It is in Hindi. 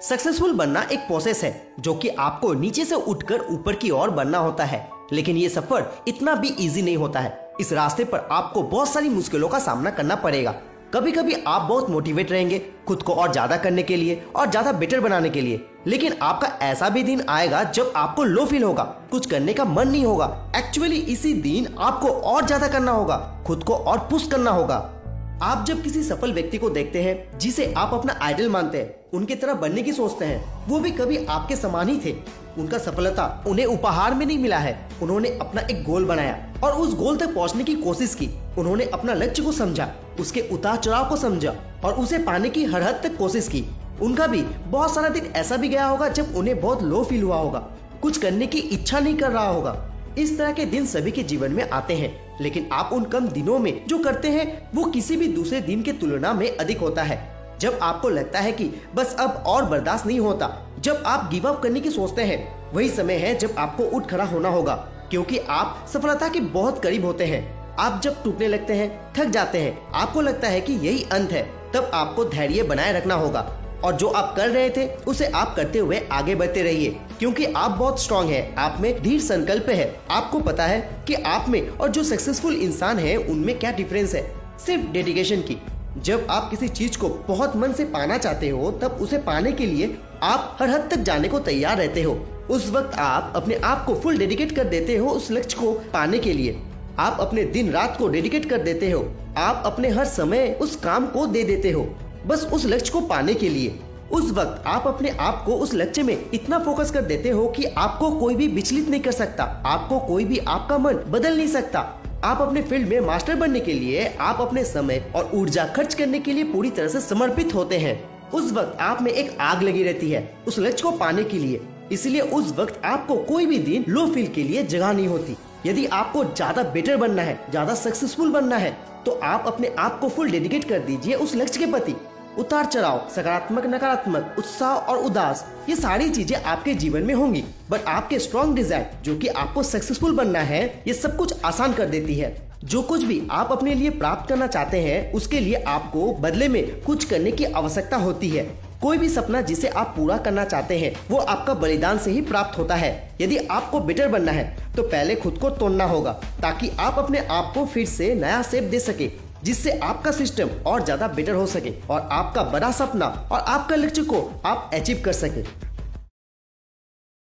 सक्सेसफुल बनना एक प्रोसेस है जो कि आपको नीचे से उठकर ऊपर की ओर बढ़ना होता है, लेकिन ये सफर इतना भी इजी नहीं होता है। इस रास्ते पर आपको बहुत सारी मुश्किलों का सामना करना पड़ेगा। कभी कभी आप बहुत मोटिवेट रहेंगे खुद को और ज्यादा करने के लिए और ज्यादा बेटर बनाने के लिए, लेकिन आपका ऐसा भी दिन आएगा जब आपको लो फील होगा, कुछ करने का मन नहीं होगा। एक्चुअली इसी दिन आपको और ज्यादा करना होगा, खुद को और पुश करना होगा। आप जब किसी सफल व्यक्ति को देखते हैं जिसे आप अपना आइडल मानते हैं, उनकी तरह बनने की सोचते हैं, वो भी कभी आपके समान ही थे। उनका सफलता उन्हें उपहार में नहीं मिला है, उन्होंने अपना एक गोल बनाया और उस गोल तक पहुंचने की कोशिश की। उन्होंने अपना लक्ष्य को समझा, उसके उतार चढ़ाव को समझा और उसे पाने की हर हद तक कोशिश की। उनका भी बहुत सारा दिन ऐसा भी गया होगा जब उन्हें बहुत लो फील हुआ होगा, कुछ करने की इच्छा नहीं कर रहा होगा। इस तरह के दिन सभी के जीवन में आते हैं, लेकिन आप उन कम दिनों में जो करते हैं वो किसी भी दूसरे दिन के तुलना में अधिक होता है। जब आपको लगता है कि बस अब और बर्दाश्त नहीं होता, जब आप गिव अप करने की सोचते हैं, वही समय है जब आपको उठ खड़ा होना होगा, क्योंकि आप सफलता के बहुत करीब होते हैं। आप जब टूटने लगते हैं, थक जाते हैं, आपको लगता है कि यही अंत है, तब आपको धैर्य बनाए रखना होगा और जो आप कर रहे थे उसे आप करते हुए आगे बढ़ते रहिए, क्योंकि आप बहुत स्ट्रांग हैं। आप में दृढ़ संकल्प है। आपको पता है कि आप में और जो सक्सेसफुल इंसान है उनमें क्या डिफरेंस है, सिर्फ डेडिकेशन की। जब आप किसी चीज को बहुत मन से पाना चाहते हो, तब उसे पाने के लिए आप हर हद तक जाने को तैयार रहते हो। उस वक्त आप अपने आप को फुल डेडिकेट कर देते हो उस लक्ष्य को पाने के लिए। आप अपने दिन रात को डेडिकेट कर देते हो। आप अपने हर समय उस काम को दे देते हो, बस उस लक्ष्य को पाने के लिए। उस वक्त आप अपने आप को उस लक्ष्य में इतना फोकस कर देते हो कि आपको कोई भी विचलित नहीं कर सकता, आपको कोई भी आपका मन बदल नहीं सकता। आप अपने फील्ड में मास्टर बनने के लिए आप अपने समय और ऊर्जा खर्च करने के लिए पूरी तरह से समर्पित होते हैं। उस वक्त आप में एक आग लगी रहती है उस लक्ष्य को पाने के लिए, इसलिए उस वक्त आपको कोई भी दिन लो फील के लिए जगह नहीं होती। यदि आपको ज्यादा बेटर बनना है, ज्यादा सक्सेसफुल बनना है, तो आप अपने आप को फुल डेडिकेट कर दीजिए उस लक्ष्य के प्रति। उतार चढ़ाव, सकारात्मक नकारात्मक, उत्साह और उदास, ये सारी चीजें आपके जीवन में होंगी, बट आपके स्ट्रॉन्ग डिजायर जो कि आपको सक्सेसफुल बनना है, ये सब कुछ आसान कर देती है। जो कुछ भी आप अपने लिए प्राप्त करना चाहते हैं, उसके लिए आपको बदले में कुछ करने की आवश्यकता होती है। कोई भी सपना जिसे आप पूरा करना चाहते हैं, वो आपका बलिदान से ही प्राप्त होता है। यदि आपको बेटर बनना है, तो पहले खुद को तोड़ना होगा, ताकि आप अपने आप को फिर से नया शेप दे सके, जिससे आपका सिस्टम और ज्यादा बेटर हो सके और आपका बड़ा सपना और आपका लक्ष्य को आप अचीव कर सके।